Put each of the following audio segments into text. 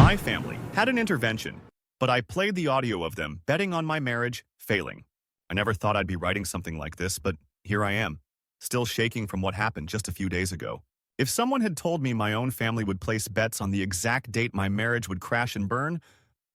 My family had an intervention, but I played the audio of them betting on my marriage failing. I never thought I'd be writing something like this, but here I am, still shaking from what happened just a few days ago. If someone had told me my own family would place bets on the exact date my marriage would crash and burn,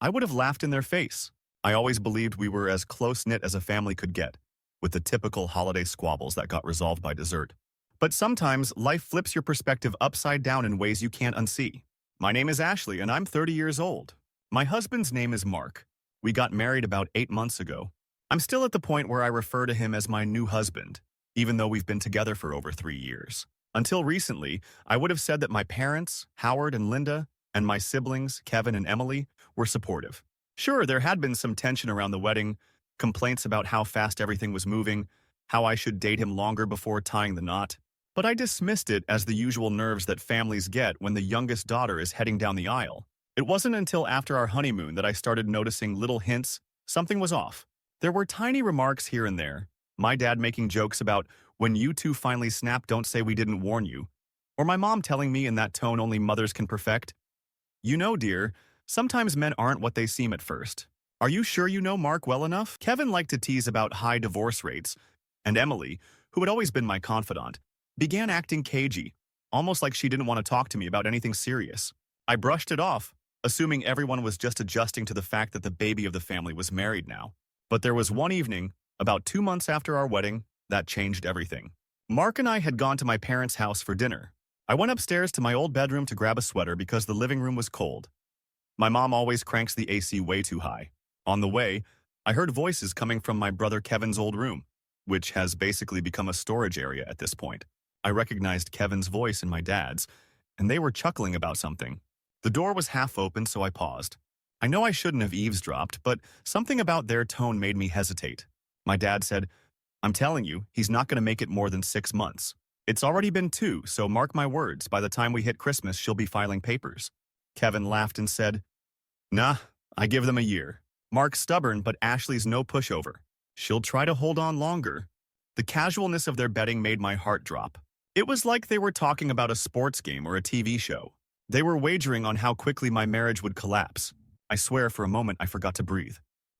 I would have laughed in their face. I always believed we were as close-knit as a family could get, with the typical holiday squabbles that got resolved by dessert. But sometimes life flips your perspective upside down in ways you can't unsee. My name is Ashley, and I'm 30 years old. My husband's name is Mark. We got married about 8 months ago. I'm still at the point where I refer to him as my new husband, even though we've been together for over 3 years. Until recently, I would have said that my parents, Howard and Linda, and my siblings, Kevin and Emily, were supportive. Sure, there had been some tension around the wedding, complaints about how fast everything was moving, how I should date him longer before tying the knot. But I dismissed it as the usual nerves that families get when the youngest daughter is heading down the aisle. It wasn't until after our honeymoon that I started noticing little hints something was off. There were tiny remarks here and there, my dad making jokes about, "When you two finally snap, don't say we didn't warn you," or my mom telling me in that tone only mothers can perfect, "You know, dear, sometimes men aren't what they seem at first. Are you sure you know Mark well enough?" Kevin liked to tease about high divorce rates, and Emily, who had always been my confidant, began acting cagey, almost like she didn't want to talk to me about anything serious. I brushed it off, assuming everyone was just adjusting to the fact that the baby of the family was married now. But there was one evening, about 2 months after our wedding, that changed everything. Mark and I had gone to my parents' house for dinner. I went upstairs to my old bedroom to grab a sweater because the living room was cold. My mom always cranks the AC way too high. On the way, I heard voices coming from my brother Kevin's old room, which has basically become a storage area at this point. I recognized Kevin's voice and my dad's, and they were chuckling about something. The door was half open, so I paused. I know I shouldn't have eavesdropped, but something about their tone made me hesitate. My dad said, "I'm telling you, he's not going to make it more than 6 months. It's already been 2, so mark my words, by the time we hit Christmas, she'll be filing papers." Kevin laughed and said, "Nah, I give them a year. Mark's stubborn, but Ashley's no pushover. She'll try to hold on longer." The casualness of their betting made my heart drop. It was like they were talking about a sports game or a TV show. They were wagering on how quickly my marriage would collapse. I swear for a moment I forgot to breathe.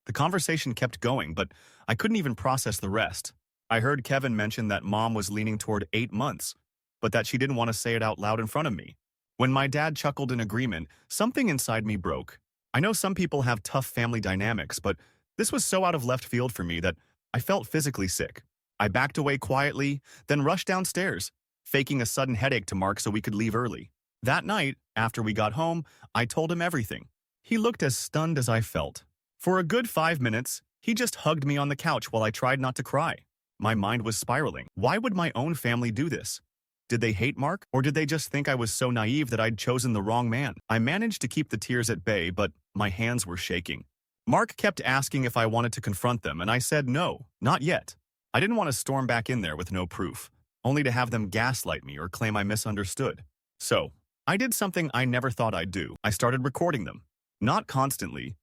The conversation kept going, but I couldn't even process the rest. I heard Kevin mention that mom was leaning toward 8 months, but that she didn't want to say it out loud in front of me. When my dad chuckled in agreement, something inside me broke. I know some people have tough family dynamics, but this was so out of left field for me that I felt physically sick. I backed away quietly, then rushed downstairs, faking a sudden headache to Mark so we could leave early. That night, after we got home, I told him everything. He looked as stunned as I felt. For a good 5 minutes, he just hugged me on the couch while I tried not to cry. My mind was spiraling. Why would my own family do this? Did they hate Mark, or did they just think I was so naive that I'd chosen the wrong man? I managed to keep the tears at bay, but my hands were shaking. Mark kept asking if I wanted to confront them, and I said no, not yet. I didn't want to storm back in there with no proof, only to have them gaslight me or claim I misunderstood. So, I did something I never thought I'd do. I started recording them. Not constantly,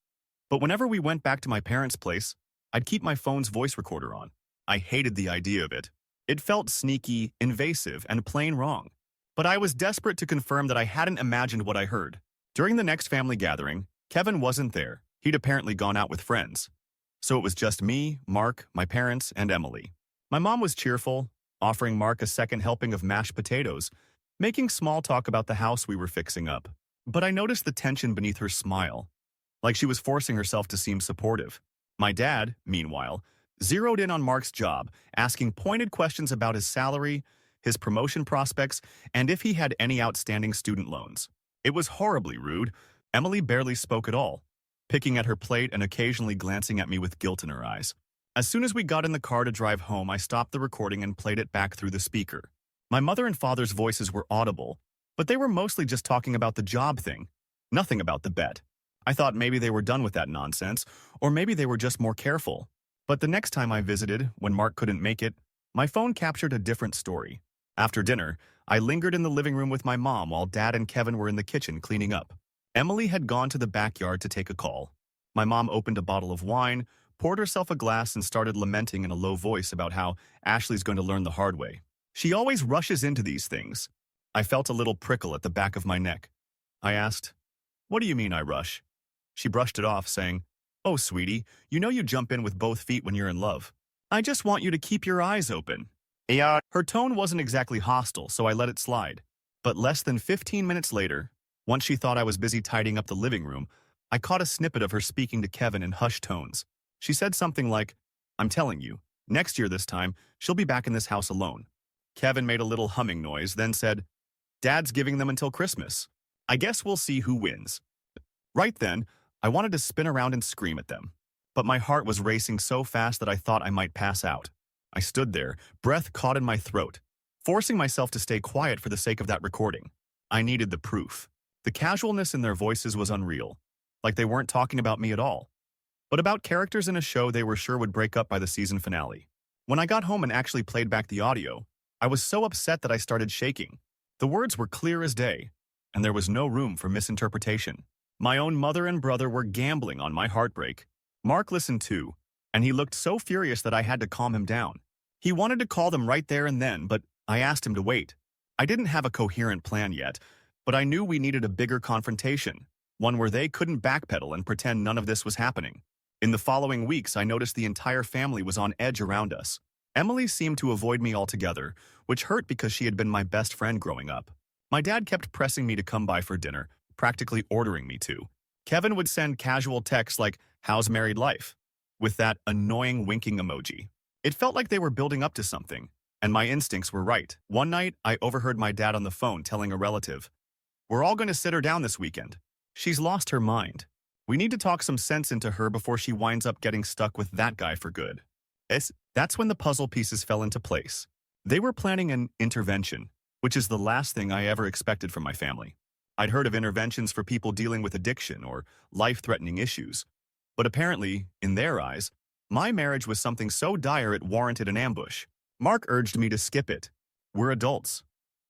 but whenever we went back to my parents' place, I'd keep my phone's voice recorder on. I hated the idea of it. It felt sneaky, invasive, and plain wrong. But I was desperate to confirm that I hadn't imagined what I heard. During the next family gathering, Kevin wasn't there. He'd apparently gone out with friends. So it was just me, Mark, my parents, and Emily. My mom was cheerful, offering Mark a second helping of mashed potatoes, making small talk about the house we were fixing up. But I noticed the tension beneath her smile, like she was forcing herself to seem supportive. My dad, meanwhile, zeroed in on Mark's job, asking pointed questions about his salary, his promotion prospects, and if he had any outstanding student loans. It was horribly rude. Emily barely spoke at all, picking at her plate and occasionally glancing at me with guilt in her eyes. As soon as we got in the car to drive home, I stopped the recording and played it back through the speaker. My mother and father's voices were audible, but they were mostly just talking about the job thing, nothing about the bet. I thought maybe they were done with that nonsense, or maybe they were just more careful. But the next time I visited, when Mark couldn't make it, my phone captured a different story. After dinner, I lingered in the living room with my mom while Dad and Kevin were in the kitchen cleaning up. Emily had gone to the backyard to take a call. My mom opened a bottle of wine, poured herself a glass, and started lamenting in a low voice about how Ashley's going to learn the hard way. She always rushes into these things. I felt a little prickle at the back of my neck. I asked, What do you mean I rush? She brushed it off, saying, Oh, sweetie, you know you jump in with both feet when you're in love. I just want you to keep your eyes open. Yeah. Her tone wasn't exactly hostile, so I let it slide. But less than 15 minutes later, once she thought I was busy tidying up the living room, I caught a snippet of her speaking to Kevin in hushed tones. She said something like, I'm telling you, next year this time, she'll be back in this house alone. Kevin made a little humming noise, then said, Dad's giving them until Christmas. I guess we'll see who wins. Right then, I wanted to spin around and scream at them. But my heart was racing so fast that I thought I might pass out. I stood there, breath caught in my throat, forcing myself to stay quiet for the sake of that recording. I needed the proof. The casualness in their voices was unreal, like they weren't talking about me at all, but about characters in a show they were sure would break up by the season finale. When I got home and actually played back the audio, I was so upset that I started shaking. The words were clear as day, and there was no room for misinterpretation. My own mother and brother were gambling on my heartbreak. Mark listened too, and he looked so furious that I had to calm him down. He wanted to call them right there and then, but I asked him to wait. I didn't have a coherent plan yet, but I knew we needed a bigger confrontation, one where they couldn't backpedal and pretend none of this was happening. In the following weeks, I noticed the entire family was on edge around us. Emily seemed to avoid me altogether, which hurt because she had been my best friend growing up. My dad kept pressing me to come by for dinner, practically ordering me to. Kevin would send casual texts like, How's married life? With that annoying winking emoji. It felt like they were building up to something, and my instincts were right. One night, I overheard my dad on the phone telling a relative, We're all going to sit her down this weekend. She's lost her mind. We need to talk some sense into her before she winds up getting stuck with that guy for good. That's when the puzzle pieces fell into place. They were planning an intervention, which is the last thing I ever expected from my family. I'd heard of interventions for people dealing with addiction or life-threatening issues, but apparently, in their eyes, my marriage was something so dire it warranted an ambush. Mark urged me to skip it. We're adults.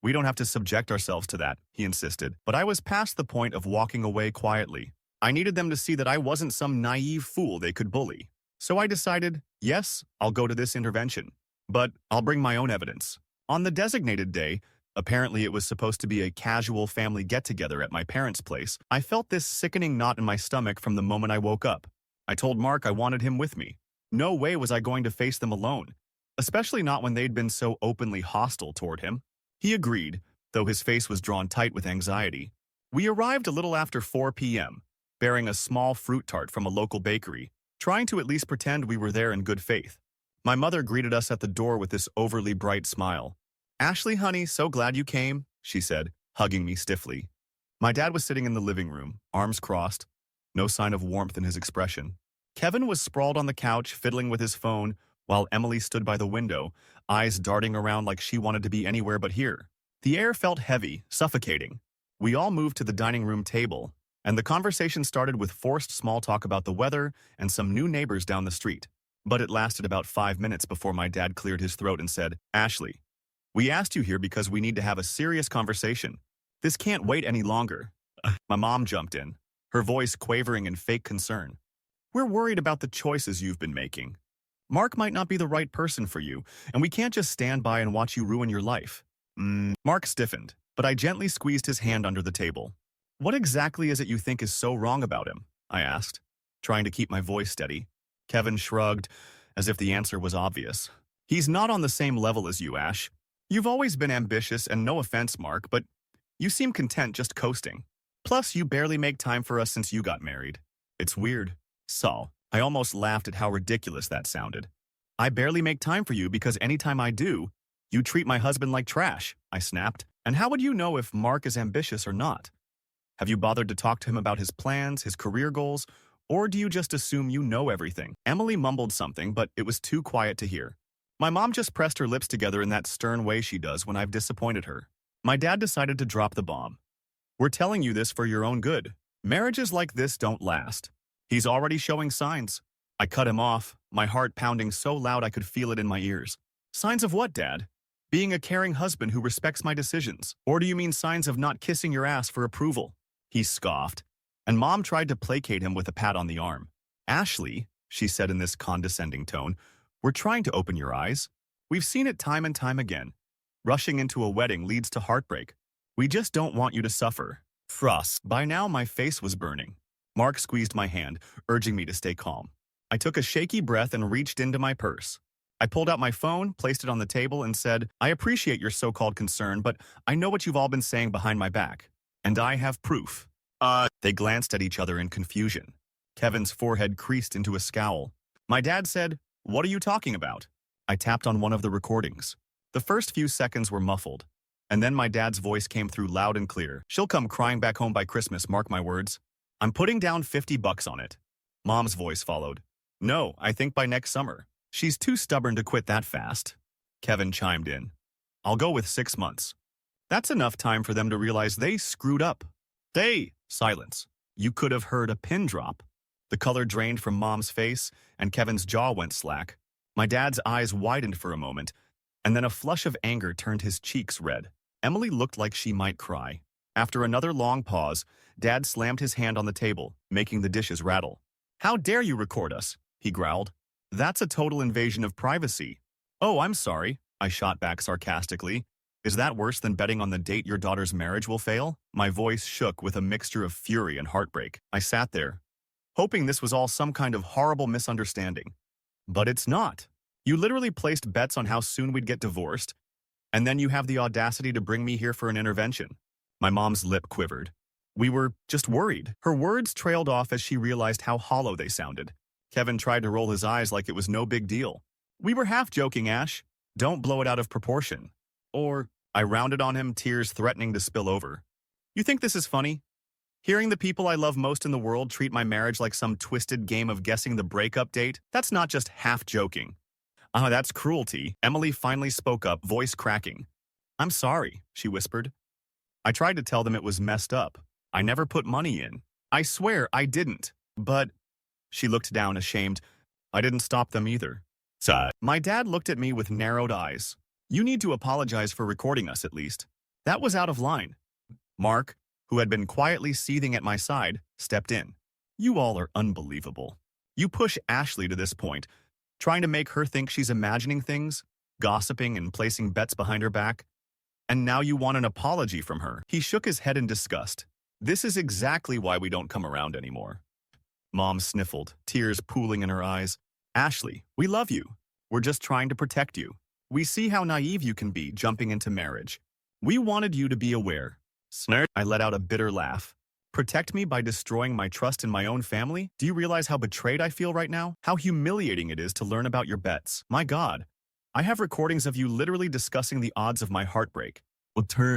We don't have to subject ourselves to that, he insisted, but I was past the point of walking away quietly. I needed them to see that I wasn't some naive fool they could bully. So I decided, yes, I'll go to this intervention, but I'll bring my own evidence. On the designated day, apparently it was supposed to be a casual family get-together at my parents' place, I felt this sickening knot in my stomach from the moment I woke up. I told Mark I wanted him with me. No way was I going to face them alone, especially not when they'd been so openly hostile toward him. He agreed, though his face was drawn tight with anxiety. We arrived a little after 4 p.m., bearing a small fruit tart from a local bakery, trying to at least pretend we were there in good faith. My mother greeted us at the door with this overly bright smile. Ashley, honey, so glad you came, she said, hugging me stiffly. My dad was sitting in the living room, arms crossed, no sign of warmth in his expression. Kevin was sprawled on the couch, fiddling with his phone, while Emily stood by the window, eyes darting around like she wanted to be anywhere but here. The air felt heavy, suffocating. We all moved to the dining room table, and the conversation started with forced small talk about the weather and some new neighbors down the street. But it lasted about 5 minutes before my dad cleared his throat and said, Ashley, we asked you here because we need to have a serious conversation. This can't wait any longer. My mom jumped in, her voice quavering in fake concern. We're worried about the choices you've been making. Mark might not be the right person for you, and we can't just stand by and watch you ruin your life. Mark stiffened, but I gently squeezed his hand under the table. What exactly is it you think is so wrong about him? I asked, trying to keep my voice steady. Kevin shrugged, as if the answer was obvious. He's not on the same level as you, Ash. You've always been ambitious, and no offense, Mark, but you seem content just coasting. Plus, you barely make time for us since you got married. It's weird. So, I almost laughed at how ridiculous that sounded. I barely make time for you because anytime I do, you treat my husband like trash, I snapped. And how would you know if Mark is ambitious or not? Have you bothered to talk to him about his plans, his career goals, or do you just assume you know everything? Emily mumbled something, but it was too quiet to hear. My mom just pressed her lips together in that stern way she does when I've disappointed her. My dad decided to drop the bomb. We're telling you this for your own good. Marriages like this don't last. He's already showing signs. I cut him off, my heart pounding so loud I could feel it in my ears. Signs of what, Dad? Being a caring husband who respects my decisions. Or do you mean signs of not kissing your ass for approval? He scoffed, and Mom tried to placate him with a pat on the arm. Ashley, she said in this condescending tone, we're trying to open your eyes. We've seen it time and time again. Rushing into a wedding leads to heartbreak. We just don't want you to suffer. Frost. By now, my face was burning. Mark squeezed my hand, urging me to stay calm. I took a shaky breath and reached into my purse. I pulled out my phone, placed it on the table, and said, I appreciate your so-called concern, but I know what you've all been saying behind my back. And I have proof. They glanced at each other in confusion. Kevin's forehead creased into a scowl. My dad said, What are you talking about? I tapped on one of the recordings. The first few seconds were muffled, and then my dad's voice came through loud and clear. She'll come crying back home by Christmas, mark my words. I'm putting down $50 on it. Mom's voice followed. No, I think by next summer. She's too stubborn to quit that fast. Kevin chimed in. I'll go with 6 months. That's enough time for them to realize they screwed up. Silence. You could have heard a pin drop. The color drained from Mom's face, and Kevin's jaw went slack. My dad's eyes widened for a moment, and then a flush of anger turned his cheeks red. Emily looked like she might cry. After another long pause, Dad slammed his hand on the table, making the dishes rattle. How dare you record us? He growled. That's a total invasion of privacy. Oh, I'm sorry, I shot back sarcastically. Is that worse than betting on the date your daughter's marriage will fail? My voice shook with a mixture of fury and heartbreak. I sat there, hoping this was all some kind of horrible misunderstanding. But it's not. You literally placed bets on how soon we'd get divorced, and then you have the audacity to bring me here for an intervention. My mom's lip quivered. We were just worried. Her words trailed off as she realized how hollow they sounded. Kevin tried to roll his eyes like it was no big deal. We were half joking, Ash. Don't blow it out of proportion. Or, I rounded on him, tears threatening to spill over. You think this is funny? Hearing the people I love most in the world treat my marriage like some twisted game of guessing the breakup date? That's not just half joking. That's cruelty. Emily finally spoke up, voice cracking. I'm sorry, she whispered. I tried to tell them it was messed up. I never put money in. I swear I didn't. But, she looked down, ashamed. I didn't stop them either. My dad looked at me with narrowed eyes. You need to apologize for recording us, at least. That was out of line. Mark, who had been quietly seething at my side, stepped in. You all are unbelievable. You push Ashley to this point, trying to make her think she's imagining things, gossiping and placing bets behind her back. And now you want an apology from her. He shook his head in disgust. This is exactly why we don't come around anymore. Mom sniffled, tears pooling in her eyes. Ashley, we love you. We're just trying to protect you. We see how naive you can be jumping into marriage. We wanted you to be aware. Snort. I let out a bitter laugh. Protect me by destroying my trust in my own family? Do you realize how betrayed I feel right now? How humiliating it is to learn about your bets? My God. I have recordings of you literally discussing the odds of my heartbreak.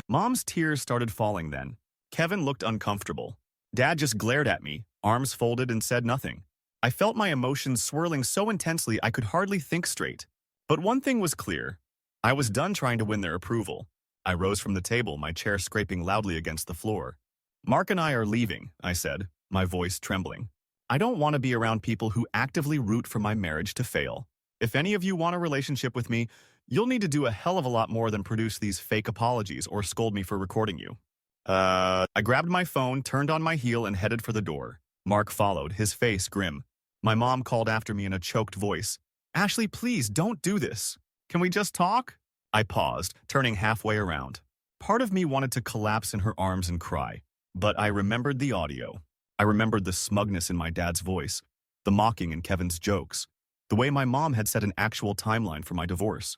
Mom's tears started falling then. Kevin looked uncomfortable. Dad just glared at me, arms folded, and said nothing. I felt my emotions swirling so intensely I could hardly think straight. But one thing was clear. I was done trying to win their approval. I rose from the table, my chair scraping loudly against the floor. Mark and I are leaving, I said, my voice trembling. I don't want to be around people who actively root for my marriage to fail. If any of you want a relationship with me, you'll need to do a hell of a lot more than produce these fake apologies or scold me for recording you. I grabbed my phone, turned on my heel, and headed for the door. Mark followed, his face grim. My mom called after me in a choked voice. Ashley, please don't do this. Can we just talk? I paused, turning halfway around. Part of me wanted to collapse in her arms and cry, but I remembered the audio. I remembered the smugness in my dad's voice, the mocking in Kevin's jokes, the way my mom had set an actual timeline for my divorce.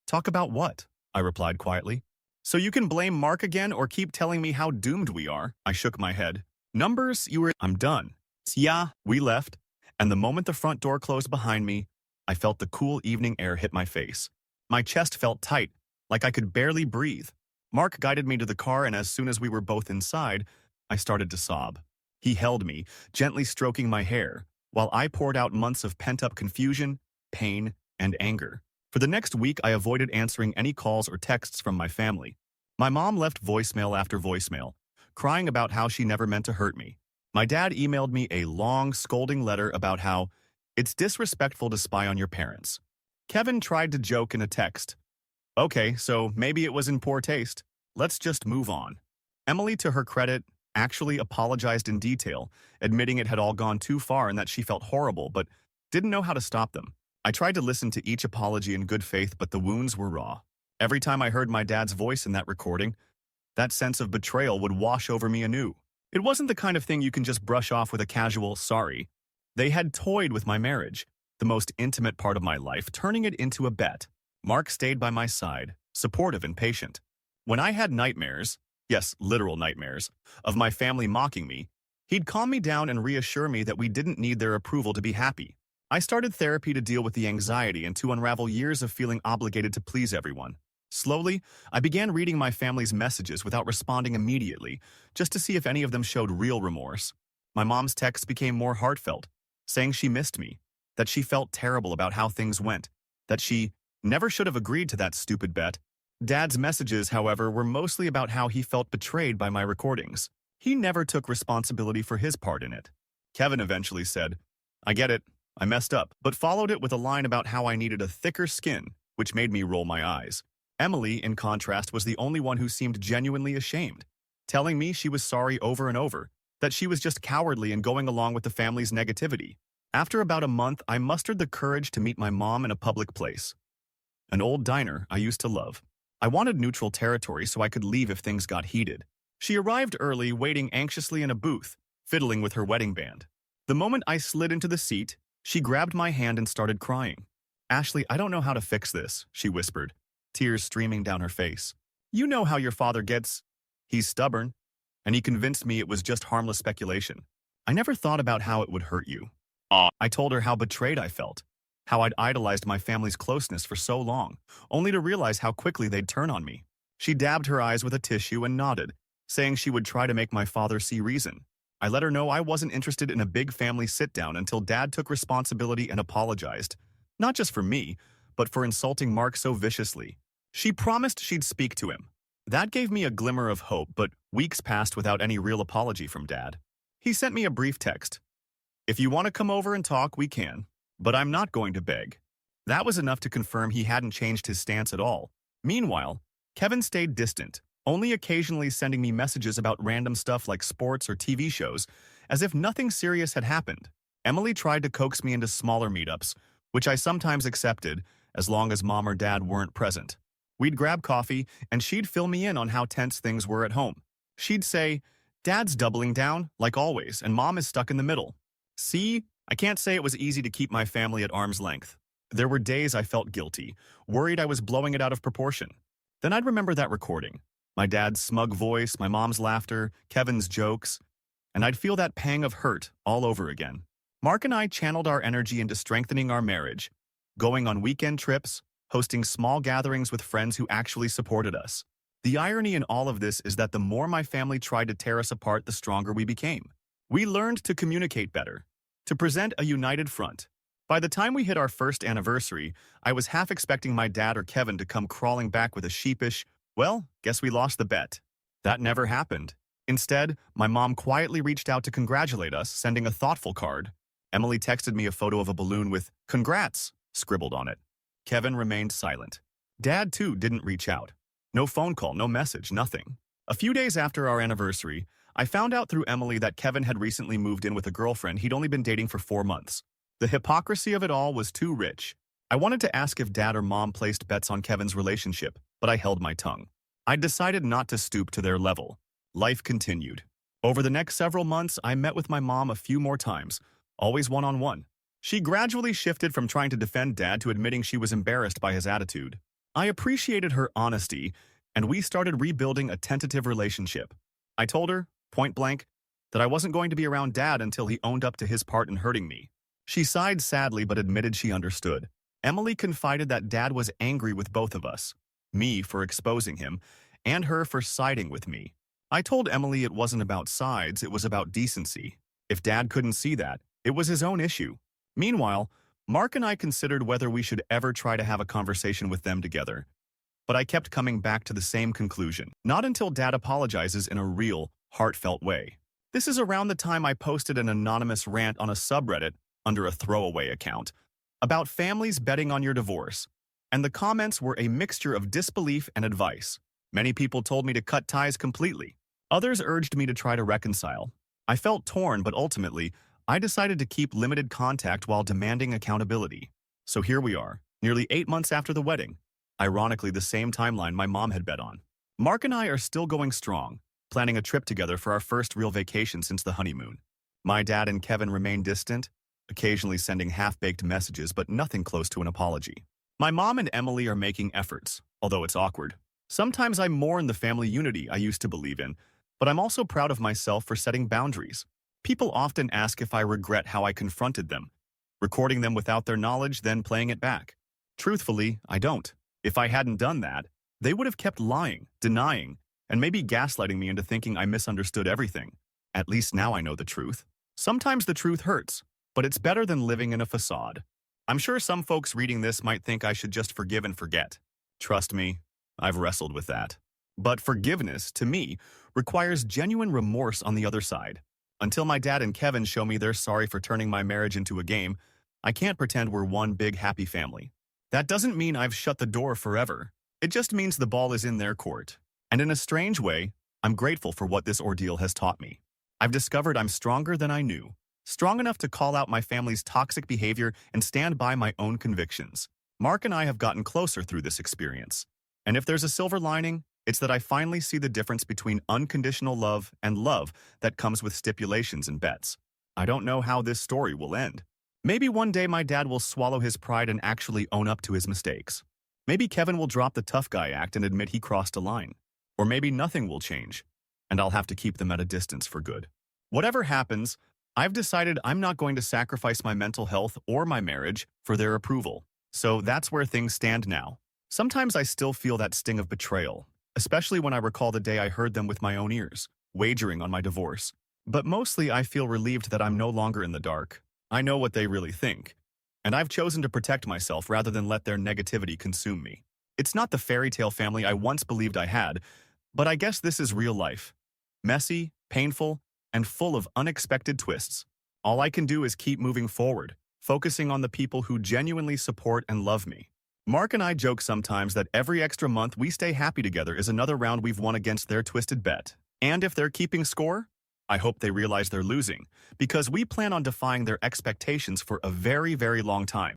Talk about what? I replied quietly. So you can blame Mark again or keep telling me how doomed we are? I shook my head. Numbers, I'm done. Yeah, we left, and the moment the front door closed behind me, I felt the cool evening air hit my face. My chest felt tight, like I could barely breathe. Mark guided me to the car, and as soon as we were both inside, I started to sob. He held me, gently stroking my hair, while I poured out months of pent-up confusion, pain, and anger. For the next week, I avoided answering any calls or texts from my family. My mom left voicemail after voicemail, crying about how she never meant to hurt me. My dad emailed me a long, scolding letter about how it's disrespectful to spy on your parents. Kevin tried to joke in a text. Okay, so maybe it was in poor taste. Let's just move on. Emily, to her credit, actually apologized in detail, admitting it had all gone too far and that she felt horrible, but didn't know how to stop them. I tried to listen to each apology in good faith, but the wounds were raw. Every time I heard my dad's voice in that recording, that sense of betrayal would wash over me anew. It wasn't the kind of thing you can just brush off with a casual sorry. They had toyed with my marriage, the most intimate part of my life, turning it into a bet. Mark stayed by my side, supportive and patient. When I had nightmares, yes, literal nightmares, of my family mocking me, he'd calm me down and reassure me that we didn't need their approval to be happy. I started therapy to deal with the anxiety and to unravel years of feeling obligated to please everyone. Slowly, I began reading my family's messages without responding immediately, just to see if any of them showed real remorse. My mom's texts became more heartfelt, saying she missed me, that she felt terrible about how things went, that she never should have agreed to that stupid bet. Dad's messages, however, were mostly about how he felt betrayed by my recordings. He never took responsibility for his part in it. Kevin eventually said, "I get it, I messed up," but followed it with a line about how I needed a thicker skin, which made me roll my eyes. Emily, in contrast, was the only one who seemed genuinely ashamed, telling me she was sorry over and over, that she was just cowardly and going along with the family's negativity. After about a month, I mustered the courage to meet my mom in a public place, an old diner I used to love. I wanted neutral territory so I could leave if things got heated. She arrived early, waiting anxiously in a booth, fiddling with her wedding band. The moment I slid into the seat, she grabbed my hand and started crying. "Ashley, I don't know how to fix this," she whispered, tears streaming down her face. "You know how your father gets. He's stubborn, and he convinced me it was just harmless speculation. I never thought about how it would hurt you." I told her how betrayed I felt, how I'd idolized my family's closeness for so long, only to realize how quickly they'd turn on me. She dabbed her eyes with a tissue and nodded, saying she would try to make my father see reason. I let her know I wasn't interested in a big family sit-down until Dad took responsibility and apologized, not just for me, but for insulting Mark so viciously. She promised she'd speak to him. That gave me a glimmer of hope, but weeks passed without any real apology from Dad. He sent me a brief text. "If you want to come over and talk, we can, but I'm not going to beg." That was enough to confirm he hadn't changed his stance at all. Meanwhile, Kevin stayed distant, only occasionally sending me messages about random stuff like sports or TV shows, as if nothing serious had happened. Emily tried to coax me into smaller meetups, which I sometimes accepted, as long as Mom or Dad weren't present. We'd grab coffee, and she'd fill me in on how tense things were at home. She'd say, "Dad's doubling down, like always, and Mom is stuck in the middle." See, I can't say it was easy to keep my family at arm's length. There were days I felt guilty, worried I was blowing it out of proportion. Then I'd remember that recording, my dad's smug voice, my mom's laughter, Kevin's jokes, and I'd feel that pang of hurt all over again. Mark and I channeled our energy into strengthening our marriage, going on weekend trips, hosting small gatherings with friends who actually supported us. The irony in all of this is that the more my family tried to tear us apart, the stronger we became. We learned to communicate better, to present a united front. By the time we hit our first anniversary, I was half expecting my dad or Kevin to come crawling back with a sheepish, "Well, guess we lost the bet." That never happened. Instead, my mom quietly reached out to congratulate us, sending a thoughtful card. Emily texted me a photo of a balloon with "Congrats" scribbled on it. Kevin remained silent. Dad, too, didn't reach out. No phone call, no message, nothing. A few days after our anniversary, I found out through Emily that Kevin had recently moved in with a girlfriend he'd only been dating for 4 months. The hypocrisy of it all was too rich. I wanted to ask if Dad or Mom placed bets on Kevin's relationship, but I held my tongue. I decided not to stoop to their level. Life continued. Over the next several months, I met with my mom a few more times, always one-on-one. She gradually shifted from trying to defend Dad to admitting she was embarrassed by his attitude. I appreciated her honesty, and we started rebuilding a tentative relationship. I told her, point blank, that I wasn't going to be around Dad until he owned up to his part in hurting me. She sighed sadly but admitted she understood. Emily confided that Dad was angry with both of us, me for exposing him, and her for siding with me. I told Emily it wasn't about sides, it was about decency. If Dad couldn't see that, it was his own issue. Meanwhile, Mark and I considered whether we should ever try to have a conversation with them together. But I kept coming back to the same conclusion, not until Dad apologizes in a real, heartfelt way. This is around the time I posted an anonymous rant on a subreddit under a throwaway account about families betting on your divorce, and the comments were a mixture of disbelief and advice. Many people told me to cut ties completely. Others urged me to try to reconcile. I felt torn, but ultimately, I decided to keep limited contact while demanding accountability. So here we are, nearly 8 months after the wedding. Ironically, the same timeline my mom had bet on. Mark and I are still going strong, planning a trip together for our first real vacation since the honeymoon. My dad and Kevin remain distant, occasionally sending half-baked messages but nothing close to an apology. My mom and Emily are making efforts, although it's awkward. Sometimes I mourn the family unity I used to believe in, but I'm also proud of myself for setting boundaries. People often ask if I regret how I confronted them, recording them without their knowledge, then playing it back. Truthfully, I don't. If I hadn't done that, they would have kept lying, denying, and maybe gaslighting me into thinking I misunderstood everything. At least now I know the truth. Sometimes the truth hurts, but it's better than living in a facade. I'm sure some folks reading this might think I should just forgive and forget. Trust me, I've wrestled with that. But forgiveness, to me, requires genuine remorse on the other side. Until my dad and Kevin show me they're sorry for turning my marriage into a game, I can't pretend we're one big happy family. That doesn't mean I've shut the door forever. It just means the ball is in their court. And in a strange way, I'm grateful for what this ordeal has taught me. I've discovered I'm stronger than I knew. Strong enough to call out my family's toxic behavior and stand by my own convictions. Mark and I have gotten closer through this experience. And if there's a silver lining, it's that I finally see the difference between unconditional love and love that comes with stipulations and bets. I don't know how this story will end. Maybe one day my dad will swallow his pride and actually own up to his mistakes. Maybe Kevin will drop the tough guy act and admit he crossed a line. Or maybe nothing will change, and I'll have to keep them at a distance for good. Whatever happens, I've decided I'm not going to sacrifice my mental health or my marriage for their approval. So that's where things stand now. Sometimes I still feel that sting of betrayal, especially when I recall the day I heard them with my own ears, wagering on my divorce. But mostly I feel relieved that I'm no longer in the dark. I know what they really think, and I've chosen to protect myself rather than let their negativity consume me. It's not the fairy tale family I once believed I had, but I guess this is real life. Messy, painful, and full of unexpected twists. All I can do is keep moving forward, focusing on the people who genuinely support and love me. Mark and I joke sometimes that every extra month we stay happy together is another round we've won against their twisted bet. And if they're keeping score, I hope they realize they're losing, because we plan on defying their expectations for a very, very long time.